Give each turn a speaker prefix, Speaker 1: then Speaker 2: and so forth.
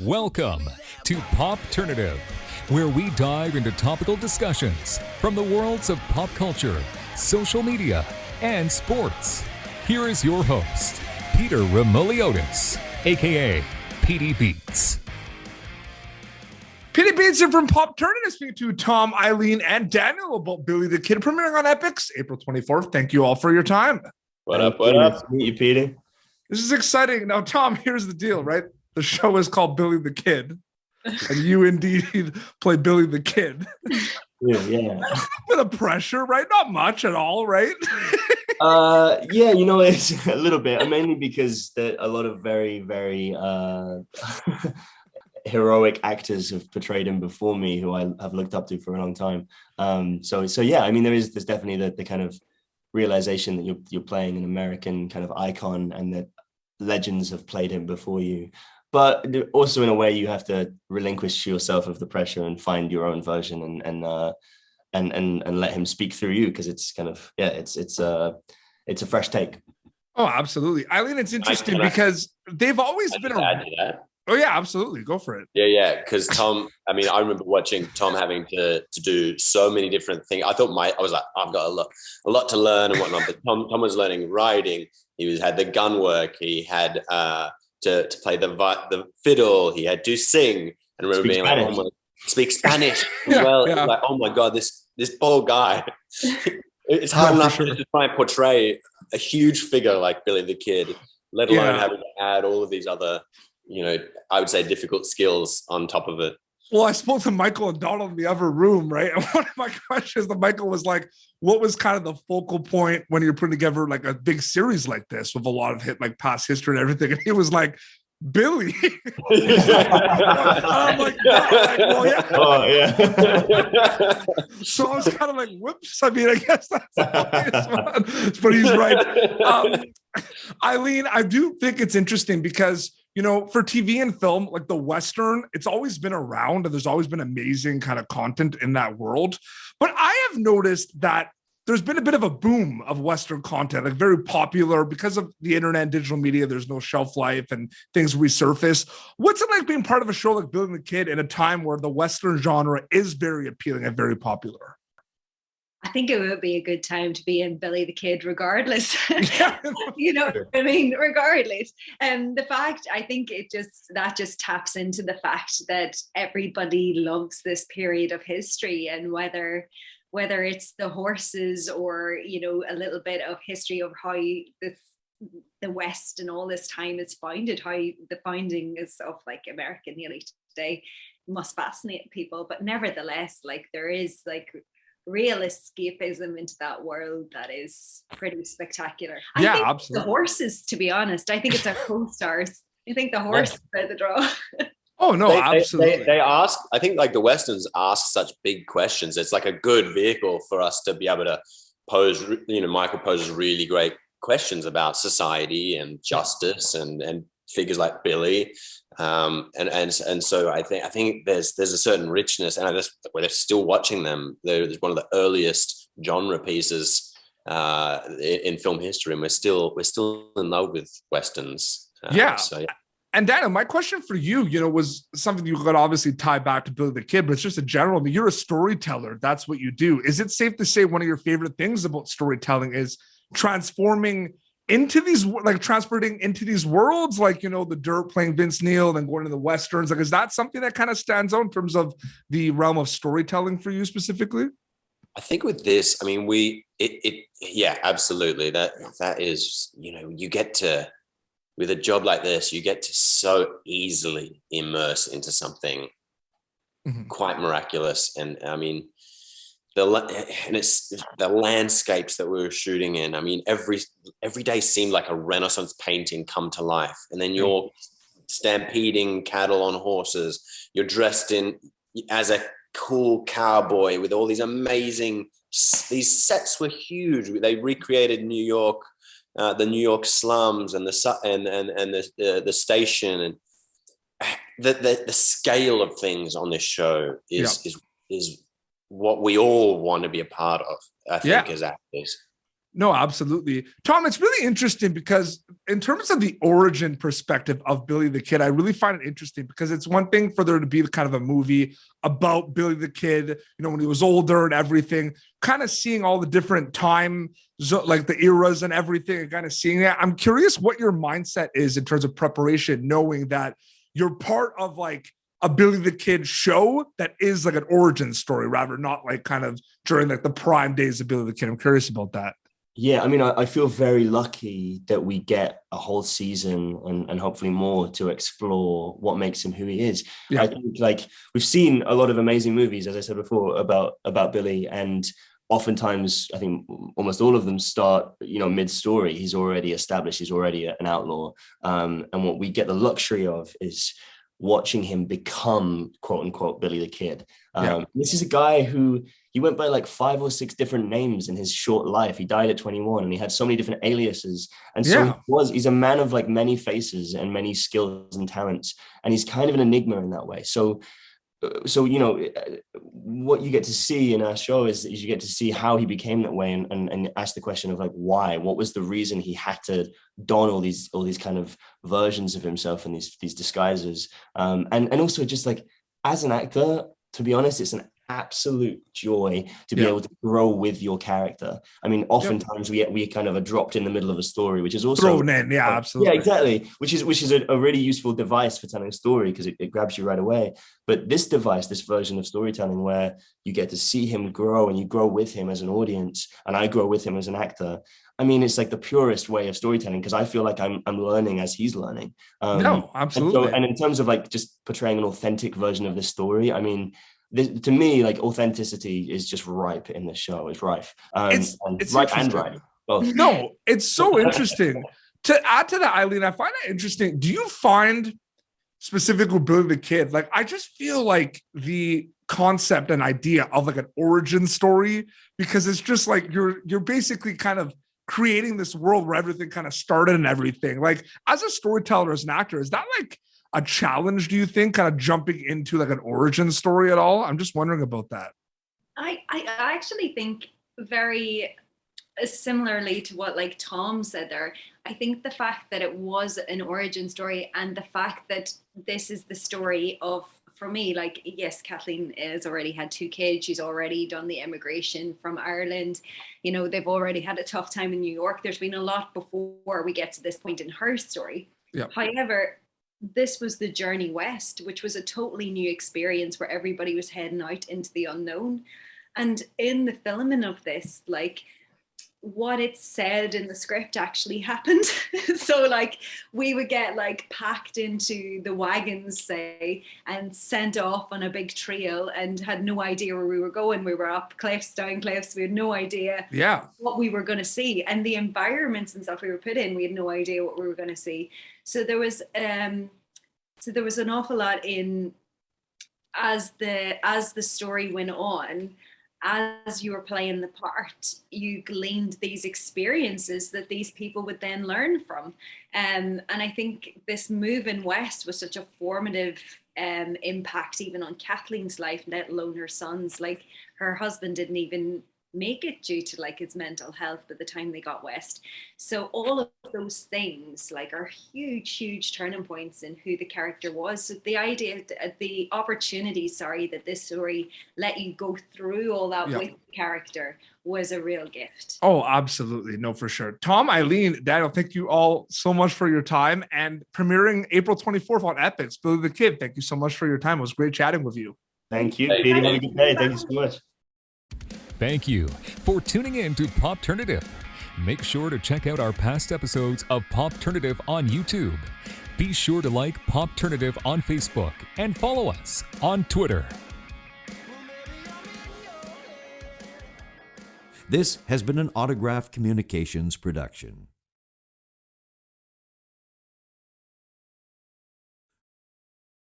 Speaker 1: Welcome to Popternative, where we dive into topical discussions from the worlds of pop culture, social media, and sports. Here is your host, Peter Remoliotis, aka PD Beats.
Speaker 2: PD Beats are from Popternative, speaking to Tom, Eileen, and Daniel about Billy the Kid, premiering on Epix April 24th. Thank you all for your time.
Speaker 3: What up? Meet you, Petey.
Speaker 2: This is exciting. Now, Tom, here's the deal, right? The show is called Billy the Kid, and you indeed play Billy the Kid.
Speaker 3: Yeah.
Speaker 2: A bit of pressure, right? Not much at all, right?
Speaker 3: It's a little bit, mainly because there a lot of very, very heroic actors have portrayed him before me, who I have looked up to for a long time. There's definitely the kind of realization that you're playing an American kind of icon, and that legends have played him before you. But also, in a way, you have to relinquish yourself of the pressure and find your own version and let him speak through you, because it's kind of it's a fresh take.
Speaker 2: Oh, absolutely, Eileen. It's interesting because they've always been
Speaker 4: add to that.
Speaker 2: Oh yeah, absolutely. Go for it.
Speaker 4: Yeah. Because Tom, I remember watching Tom having to do so many different things. I was like, I've got a lot to learn and whatnot. But Tom was learning riding. He had the gun work. He had to play the fiddle. He had to sing. And I remember being Spanish. Like, speak Spanish as well. Yeah. Like, oh my God, this poor guy. It's hard enough to try and portray a huge figure like Billy the Kid, let alone having to add all of these other, I would say difficult skills on top of it.
Speaker 2: Well, I spoke to Michael and Donald in the other room, right? And one of my questions to Michael was like, what was kind of the focal point when you're putting together like a big series like this with a lot of past history and everything? And he was like, Billy. I'm like, well, yeah.
Speaker 3: Oh, yeah.
Speaker 2: So I was kind of like, whoops. I guess that's obvious, but he's right. Eileen, I do think it's interesting because, for TV and film, like the Western, it's always been around and there's always been amazing kind of content in that world. But I have noticed that there's been a bit of a boom of Western content, like very popular because of the internet and digital media. There's no shelf life and things resurface. What's it like being part of a show like Billy the Kid in a time where the Western genre is very appealing and very popular?
Speaker 5: I think it would be a good time to be in Billy the Kid regardless. Regardless. And the fact, I think that just taps into the fact that everybody loves this period of history, and whether it's the horses or, a little bit of history of how the West and all this time is founded, how the founding is of like America nearly today must fascinate people. But nevertheless, like there is like real escapism into that world that is pretty spectacular. I think absolutely. The horses, to be honest, I think it's our co-stars. I think the horses are the draw.
Speaker 2: Oh no, absolutely.
Speaker 4: They ask, I think like the Westerns ask such big questions. It's like a good vehicle for us to be able to pose, Michael poses really great questions about society and justice and figures like Billy. And so I think there's a certain richness, and we're still watching them. There's one of the earliest genre pieces in film history, and we're still in love with Westerns.
Speaker 2: And Daniel, my question for you, was something you could obviously tie back to Billy the Kid, but it's just a general. You're a storyteller. That's what you do. Is it safe to say one of your favorite things about storytelling is transporting into these worlds, like, the Dirt playing Vince Neil and going to the Westerns? Like, is that something that kind of stands out in terms of the realm of storytelling for you specifically?
Speaker 4: I think with this, absolutely. That is, you get to, with a job like this, you get to so easily immerse into something quite miraculous. And it's the landscapes that we were shooting in. Every day seemed like a Renaissance painting come to life. And then you're stampeding cattle on horses. You're dressed in as a cool cowboy with all these amazing. These sets were huge. They recreated New York. The New York slums and the station, and the scale of things on this show is what we all want to be a part of, I think, as actors.
Speaker 2: No, absolutely. Tom, it's really interesting because in terms of the origin perspective of Billy the Kid, I really find it interesting because it's one thing for there to be kind of a movie about Billy the Kid, you know, when he was older and everything, kind of seeing all the different time, like the eras and everything, and kind of seeing that. I'm curious what your mindset is in terms of preparation, knowing that you're part of like a Billy the Kid show that is like an origin story, rather not like kind of during like the prime days of Billy the Kid. I'm curious about that.
Speaker 3: Yeah, I mean, I feel very lucky that we get a whole season and hopefully more to explore what makes him who he is.
Speaker 2: Yeah.
Speaker 3: I think like we've seen a lot of amazing movies, as I said before, about Billy, and oftentimes I think almost all of them start, you know, mid-story. He's already established, he's already an outlaw. And what we get the luxury of is watching him become quote unquote Billy the Kid. This is a guy who he went by like 5 or 6 different names in his short life. He died at 21 and he had so many different aliases. And so he's a man of like many faces and many skills and talents. And he's kind of an enigma in that way. So, you know, what you get to see in our show is you get to see how he became that way and ask the question of like, why? What was the reason he had to don all these kind of versions of himself and these disguises? And also just like, as an actor, to be honest, it's an absolute joy to be able to grow with your character. I mean, oftentimes we kind of are dropped in the middle of a story, which is also
Speaker 2: thrown in. Yeah, absolutely.
Speaker 3: Yeah, exactly. Which is a really useful device for telling a story because it grabs you right away. But this device, this version of storytelling where you get to see him grow and you grow with him as an audience and I grow with him as an actor. I mean, it's like the purest way of storytelling because I feel like I'm learning as he's learning.
Speaker 2: No, absolutely.
Speaker 3: And in terms of like just portraying an authentic version of this story, I mean, to me, like authenticity is just ripe in this show. It's rife.
Speaker 2: It's
Speaker 3: ripe and ripe. Both.
Speaker 2: No, it's so interesting. To add to that, Eileen, I find it interesting. Do you find specifically with Billy the Kid, like I just feel like the concept and idea of like an origin story, because it's just like you're basically kind of creating this world where everything kind of started and everything. Like as a storyteller, as an actor, is that like a challenge, do you think, kind of jumping into like an origin story at all? I'm just wondering about that.
Speaker 5: I actually think very similarly to what like Tom said there. I think the fact that it was an origin story and the fact that this is the story of, for me, like, yes, Kathleen has already had 2 kids. She's already done the immigration from Ireland. You know, they've already had a tough time in New York. There's been a lot before we get to this point in her story.
Speaker 2: Yeah.
Speaker 5: However, this was the journey west, which was a totally new experience where everybody was heading out into the unknown. And in the filming of this, like, what it said in the script actually happened. So like we would get like packed into the wagons, say, and sent off on a big trail and had no idea where we were going. We were up cliffs, down cliffs. We had no idea what we were going to see. And the environments and stuff we were put in, we had no idea what we were going to see. So there was an awful lot in as the story went on. As you were playing the part, you gleaned these experiences that these people would then learn from. And I think this move in West was such a formative impact even on Kathleen's life, let alone her son's. Like her husband didn't even make it due to like his mental health by the time they got west. So all of those things like are huge turning points in who the character was. So the idea, the opportunity, that this story let you go through all that with the character was a real gift.
Speaker 2: Oh, absolutely. No, for sure. Tom, Eileen, Daniel, thank you all so much for your time, and premiering April 24th on Epix, Billy the Kid. Thank you so much for your time. It was great chatting with you.
Speaker 3: Thank you, Peter. Have a good day. Thank you so much.
Speaker 1: Thank you for tuning in to Popternative. Make sure to check out our past episodes of Popternative on YouTube. Be sure to like Popternative on Facebook and follow us on Twitter.
Speaker 6: This has been an Autograph Communications production.